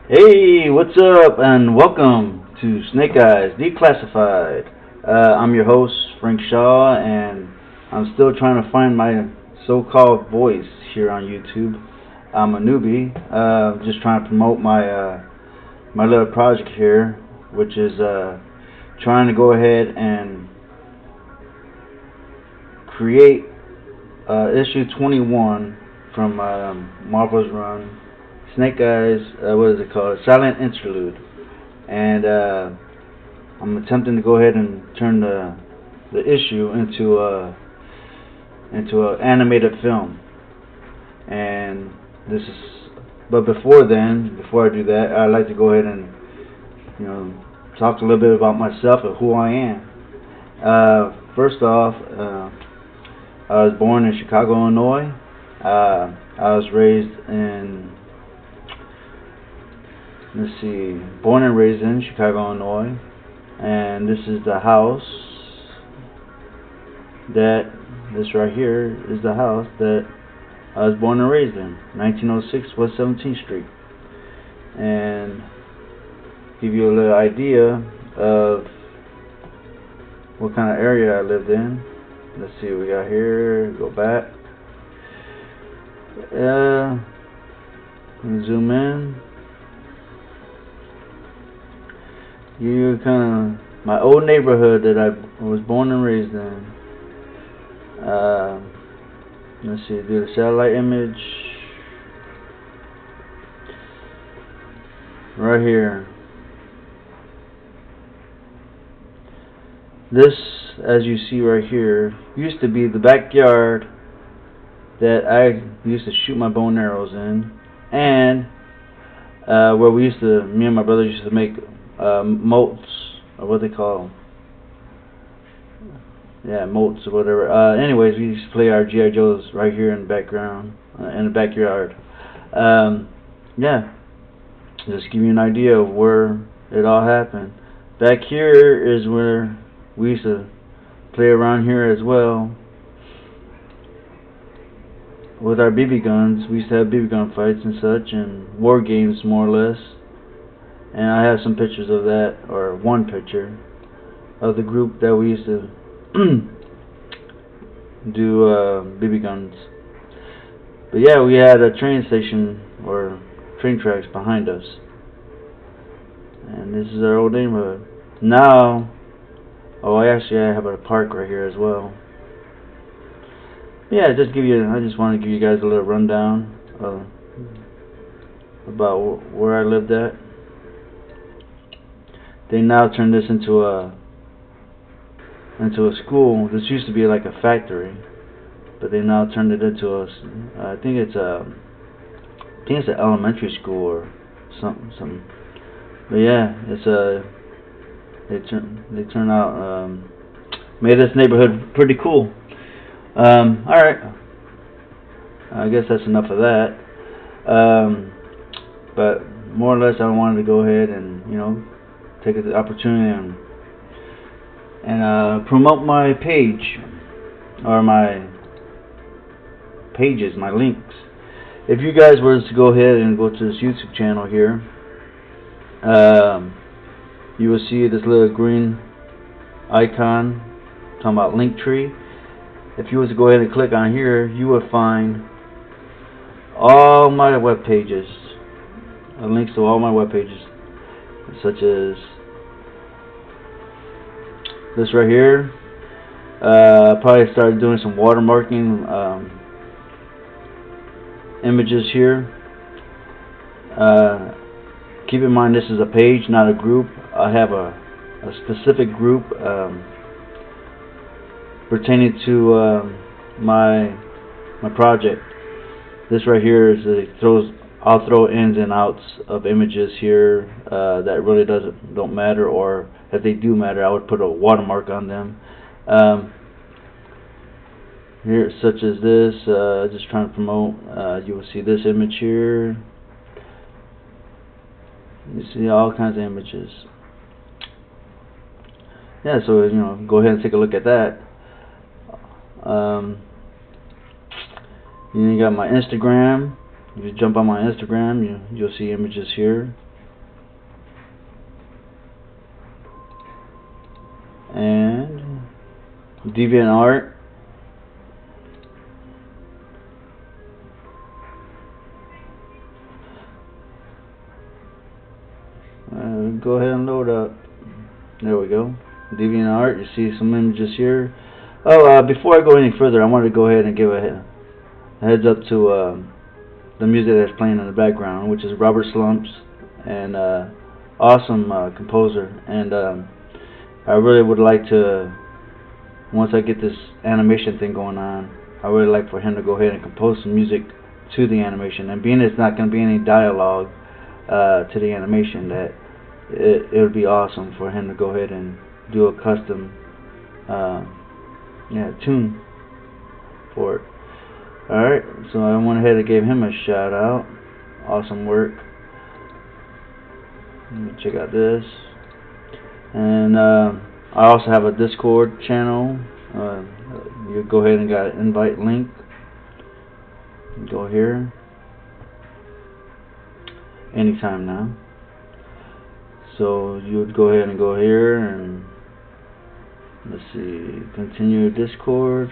Hey, what's up, and welcome to Snake Eyes Declassified. I'm your host, Frank Shaw, and I'm still trying to find my so-called voice here on YouTube. I'm a newbie, just trying to promote my little project here, which is trying to go ahead and create issue 21 from Marvel's run, Snake Eyes. What is it called? Silent Interlude. And I'm attempting to go ahead and turn the issue into an animated film. And this is, but before I do that, I'd like to go ahead and talk a little bit about myself and who I am. First off, I was born in Chicago, Illinois. I was raised in, born and raised in Chicago, Illinois. And this is the house this right here is the house that I was born and raised in, 1906 West 17th Street. And give you a little idea of what kind of area I lived in. Let's see what we got here. Go back. Zoom in. You kind of my old neighborhood that I was born and raised in. Let's see. Do the satellite image right here. This, as you see right here, used to be the backyard that I used to shoot my bow and arrows in, and where me and my brother used to make moats, or what they call them. Yeah, moats or whatever. Anyways, we used to play our G.I. Joes right here in the background, in the backyard. Yeah, just give you an idea of where it all happened. Back here is where we used to play around here as well with our BB guns. We used to have BB gun fights and such, and war games more or less. And I have some pictures of that, or one picture of the group that we used to do BB guns. But yeah, we had a train station or train tracks behind us, and this is our old neighborhood. Now, I have a park right here as well. Yeah, I just want to give you guys a little rundown about where I lived at. They now turned this into a school. This used to be like a factory, but they now turned it into I think it's an elementary school or something. But yeah, they turn out made this neighborhood pretty cool. Alright, I guess that's enough of that. But more or less, I wanted to go ahead and take the opportunity and promote my page, or my pages, my links. If you guys were to go ahead and go to this YouTube channel here, you will see this little green icon talking about Linktree. If you was to go ahead and click on here, you would find all my web pages, links to all my web pages, such as this right here. Probably started doing some watermarking images here. Keep in mind, this is a page, not a group. I have a specific group pertaining to my project. This right here is I'll throw ins and outs of images here that really don't matter, or if they do matter, I would put a watermark on them. Here, such as this, just trying to promote. You will see this image here. You see all kinds of images. Yeah, so go ahead and take a look at that. You got my Instagram. If you jump on my Instagram, you'll see images here. and DeviantArt. Go ahead and load up. There we go. DeviantArt. You see some images here. Oh, before I go any further, I wanted to go ahead and give a heads up to the music that's playing in the background, which is Robert Slumps, and awesome composer. And I really would like to, once I get this animation thing going on, I really like for him to go ahead and compose some music to the animation. And being it's not going to be any dialogue to the animation, that it would be awesome for him to go ahead and do a custom tune for it. Alright, so I went ahead and gave him a shout out. Awesome work. Let me check out this. And I also have a Discord channel. You go ahead and got an invite link. Go here. Anytime now. So you would go ahead and go here and let's see, continue Discord.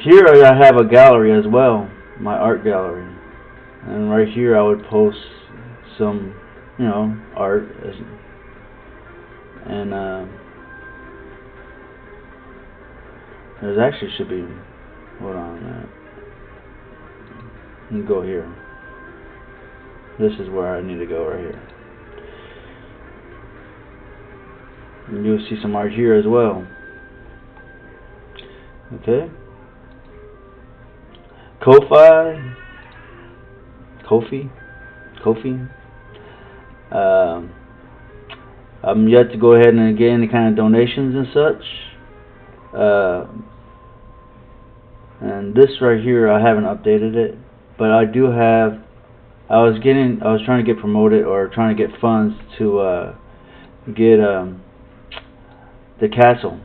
Here I have a gallery as well, my art gallery, and right here I would post some, art, and there's actually should be, hold on a minute, you go here. This is where I need to go right here. And you'll see some art here as well. Okay. Kofi. I'm yet to go ahead and get any kind of donations and such. And this right here, I haven't updated it, but I do have. I was trying to get promoted or trying to get funds to get the castle,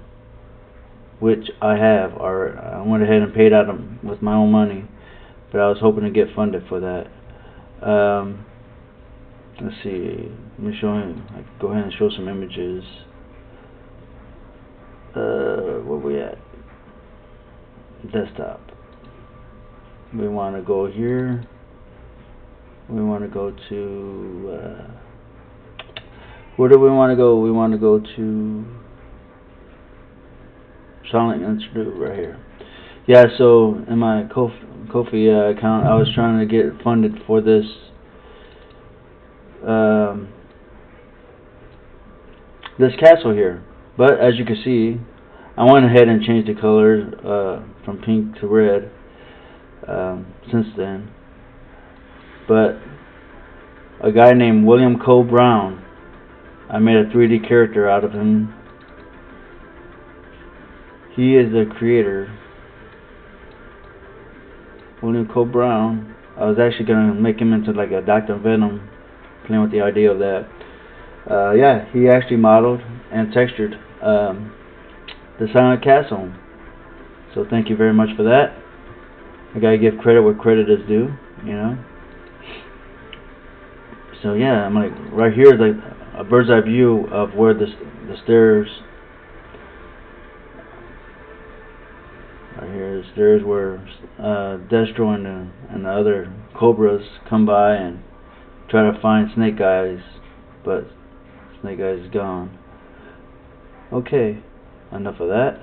which I have, or I went ahead and paid out with my own money, but I was hoping to get funded for that. Let's see, let me show him. I can go ahead and show some images. Where we at? Desktop. We want to go here. We want to go to where do we want to go? We want to go to Silent Institute right here. Yeah, so in my Kofi account, I was trying to get funded for this this castle here. But as you can see, I went ahead and changed the colors from pink to red since then. But a guy named William Cole Brown, I made a 3D character out of him. He is the creator. William Cole Brown. I was actually going to make him into like a Dr. Venom, playing with the idea of that. Yeah, he actually modeled and textured the Silent Castle. So thank you very much for that. I gotta give credit where credit is due, So yeah, I'm like right here is like a bird's eye view of where the stairs. Right here, the stairs where Destro and the other Cobras come by and try to find Snake Eyes, but Snake Eyes is gone. Okay, enough of that.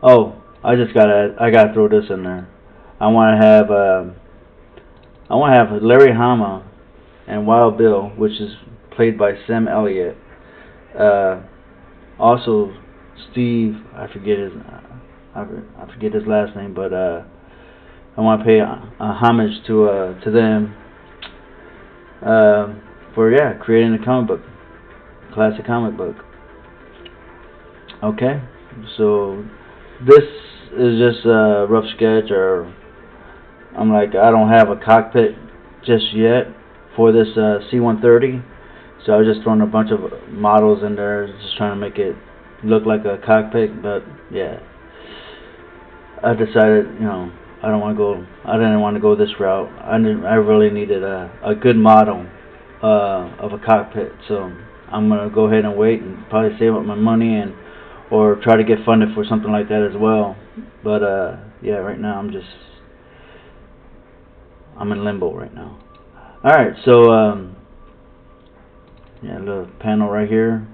Oh, I gotta throw this in there. I want to have Larry Hama and Wild Bill, which is played by Sam Elliott. Also Steve, I forget his last name, but I want to pay homage to them for creating a classic comic book. Okay, so this is just a rough sketch, or I don't have a cockpit just yet for this C-130, so I was just throwing a bunch of models in there, just trying to make it look like a cockpit. But yeah, I decided, I don't want to go. I didn't want to go this route. I really needed a good model of a cockpit. So I'm gonna go ahead and wait and probably save up my money and or try to get funded for something like that as well. But yeah, right now I'm in limbo right now. All right, so yeah, a little panel right here.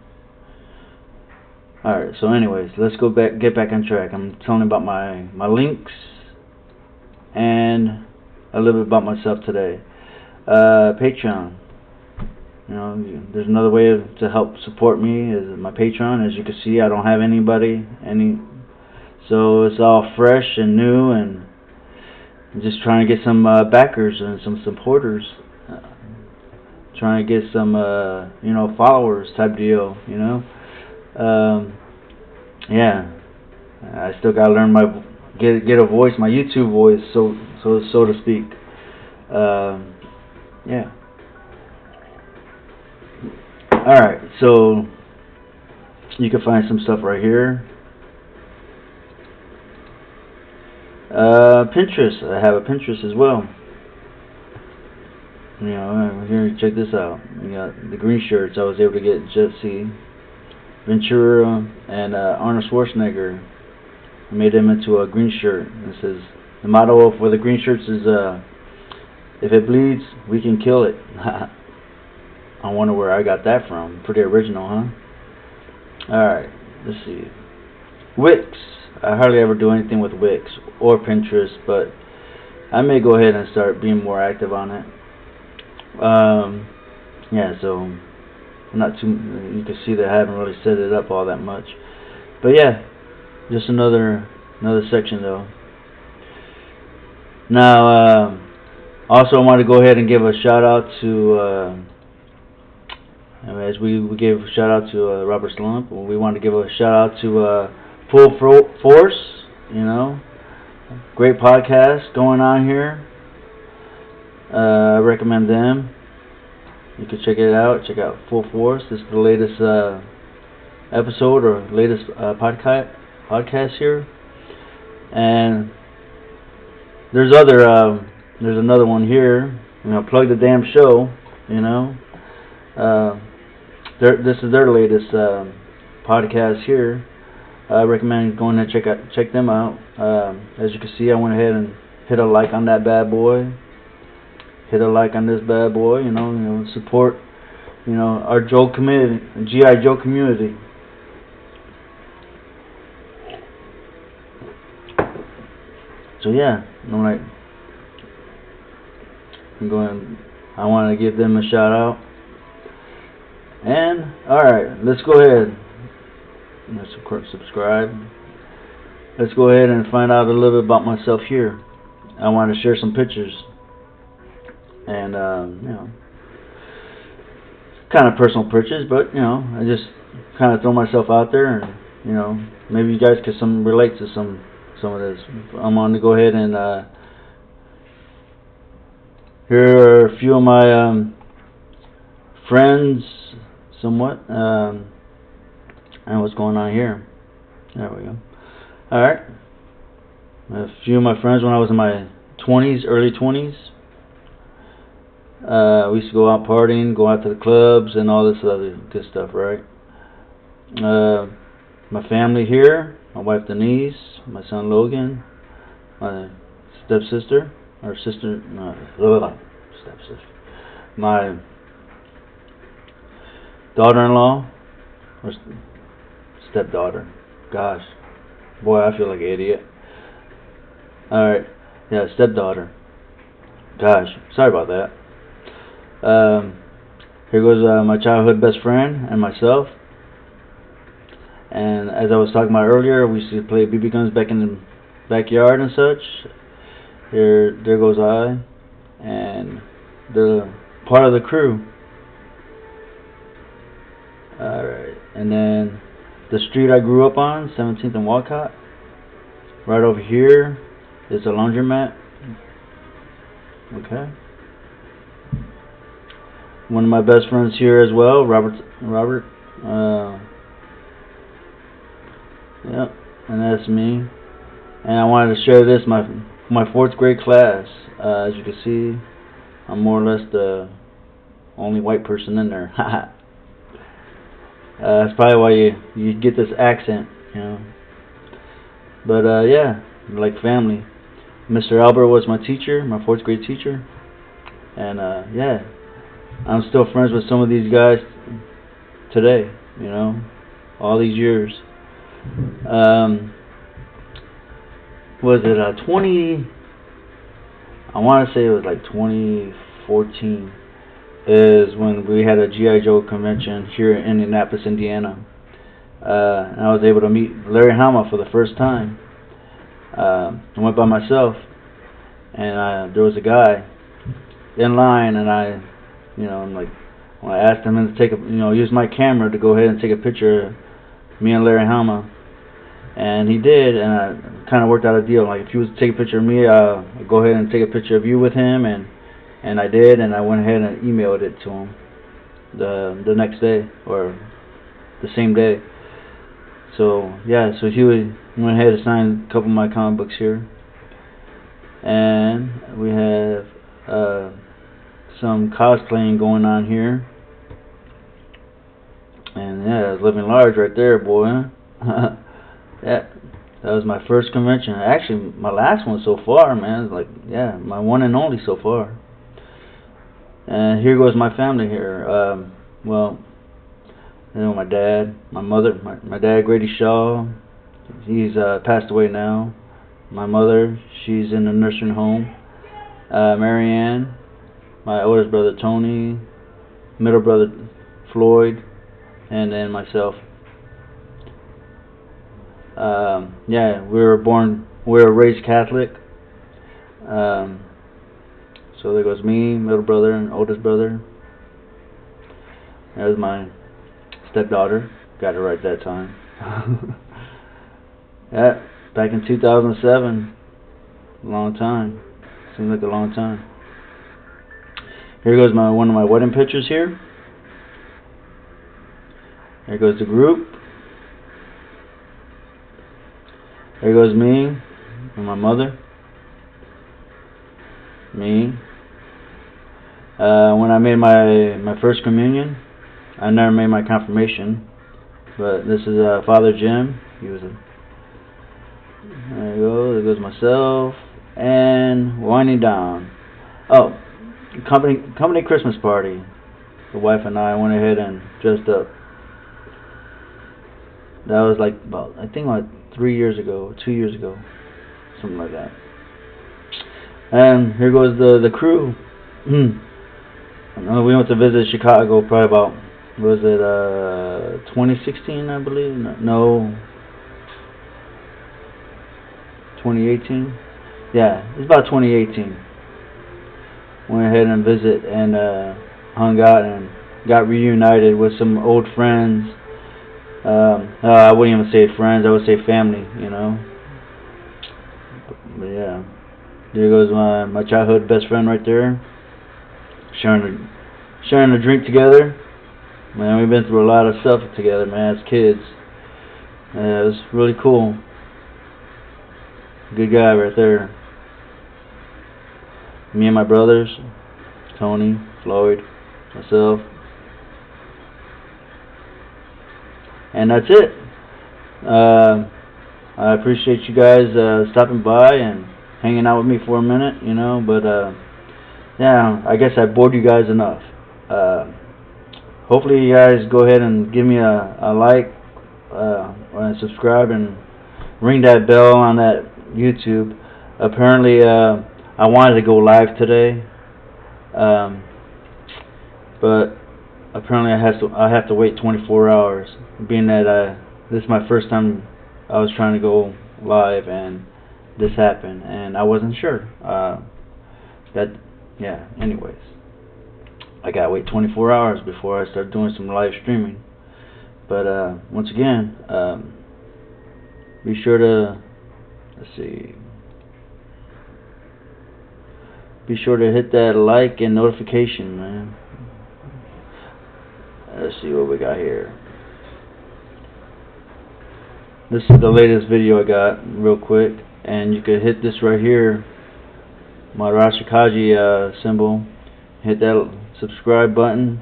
All right, so anyways, let's get back on track. I'm telling about my links and a little bit about myself today. Patreon. You know, there's another way to help support me is my Patreon. As you can see, I don't have so it's all fresh and new, and I'm just trying to get some backers and some supporters, trying to get some followers type deal. Yeah, I still gotta learn get a voice, my YouTube voice, so to speak. Yeah. Alright, so you can find some stuff right here. Pinterest. I have a Pinterest as well. Here, check this out. We got the green shirts. I was able to get Jesse Ventura and Arnold Schwarzenegger. I made them into a green shirt. It says the motto for the green shirts is if it bleeds, we can kill it. I wonder where I got that from. Pretty original, huh? Alright, let's see. Wix. I hardly ever do anything with Wix or Pinterest, but I may go ahead and start being more active on it. Yeah, so not too. You can see that I haven't really set it up all that much, but yeah, just another section though. Now, also I want to go ahead and give a shout out to. As we gave a shout out to Robert Slump, we want to give a shout out to Full Force. Great podcast going on here. I recommend them. You can check it out. Check out Full Force. This is the latest episode or latest podcast here. And there's another one here. Plug the damn show. This is their latest podcast here. I recommend going and check them out. As you can see, I went ahead and hit a like on that bad boy. Hit a like on this bad boy. Support. Our Joe community, GI Joe community. So yeah, I want to give them a shout out. And alright, let's go ahead. Let's subscribe. Let's go ahead and find out a little bit about myself here. I want to share some pictures. And kind of personal pictures, but I just kind of throw myself out there, and maybe you guys can relate to some of this. I'm going to go ahead and here are a few of my friends, somewhat, and what's going on here. There we go. Alright. A few of my friends when I was in my 20s, early 20s. We used to go out partying, go out to the clubs, and all this other good stuff, right? My family here, my wife Denise, my son Logan, my stepsister, my daughter-in-law, or stepdaughter. Gosh, boy, I feel like an idiot. Alright, yeah, stepdaughter. Gosh, sorry about that. Here goes my childhood best friend and myself. And as I was talking about earlier, we used to play BB guns back in the backyard and such. There goes I, and the part of the crew. Alright, and then the street I grew up on, 17th and Walcott. Right over here is a laundromat. Okay. One of my best friends here as well, Robert. Yep, and that's me. And I wanted to share this. My my fourth grade class. As you can see, I'm more or less the only white person in there. That's probably why you get this accent, you know. But yeah, like family. Mr. Albert was my teacher, my fourth grade teacher, and yeah, I'm still friends with some of these guys today. You know, all these years. Was it 20? I want to say it was like 2014. Is when we had a GI Joe convention here in Indianapolis, Indiana. And I was able to meet Larry Hama for the first time. I went by myself, and there was a guy in line, and I'm like, when I asked him to use my camera to go ahead and take a picture of me and Larry Hama, and he did, and I kind of worked out a deal. Like, if he was to take a picture of me, I'll go ahead and take a picture of you with him, and I did, and I went ahead and emailed it to him the next day, or the same day. So yeah, so he went ahead and signed a couple of my comic books here, and we have some cosplaying going on here, and yeah, it's living large right there, boy. Huh? Yeah, that was my first convention. Actually, my last one so far, man. Like, yeah, my one and only so far. And here goes my family here. Well, my dad, my mother, my dad, Grady Shaw. He's passed away now. My mother, she's in a nursing home. Marianne, my oldest brother Tony, middle brother Floyd, and then myself. Yeah, we were raised Catholic. So there goes me, middle brother, and oldest brother. There's my stepdaughter. Got her right that time. Yeah, back in 2007. A long time. Seems like a long time. Here goes one of my wedding pictures here. There goes the group. There goes me and my mother. Me. When I made my first communion, I never made my confirmation, but this is Father Jim. He was there you go. There goes myself and winding down. Oh, company Christmas party. The wife and I went ahead and dressed up. That was like I think 3 years ago, 2 years ago, something like that. And here goes the crew. We went to visit Chicago probably about, was it 2016, I believe? No, 2018? Yeah, it's about 2018. Went ahead and visit and hung out and got reunited with some old friends. I wouldn't even say friends, I would say family, you know. But yeah, there goes my childhood best friend right there, sharing a drink together. Man, we've been through a lot of stuff together, man, as kids. It was really cool. Good guy right there. Me and my brothers, Tony, Floyd, myself. And that's it. I appreciate you guys stopping by and hanging out with me for a minute, you know, but yeah, I guess I bored you guys enough. Hopefully you guys go ahead and give me a like and subscribe and ring that bell on that YouTube. Apparently I wanted to go live today, but apparently I have to wait 24 hours, being that this is my first time I was trying to go live and this happened, and I wasn't sure. Yeah, anyways, I gotta wait 24 hours before I start doing some live streaming. But once again, be sure to, be sure to hit that like and notification, man. Let's see what we got here. This is the latest video I got, real quick, and you can hit this right here my Rashikaji symbol. Hit that subscribe button.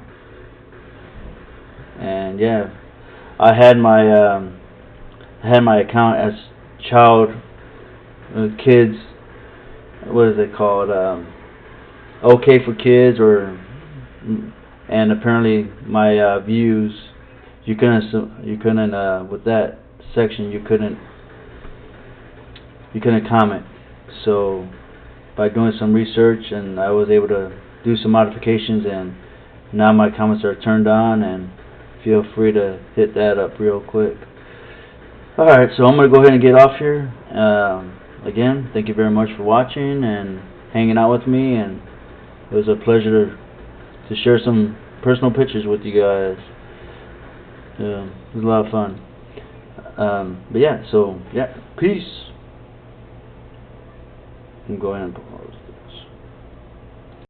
And yeah, I had my account as child kids. What is it called? OK for kids, or and apparently my views, you couldn't with that section you couldn't comment. So by doing some research, and I was able to do some modifications, and now my comments are turned on, and feel free to hit that up real quick. Alright, so I'm going to go ahead and get off here. Again, thank you very much for watching and hanging out with me, and it was a pleasure to share some personal pictures with you guys. It was a lot of fun. But yeah, so yeah, peace. I'm going to pause.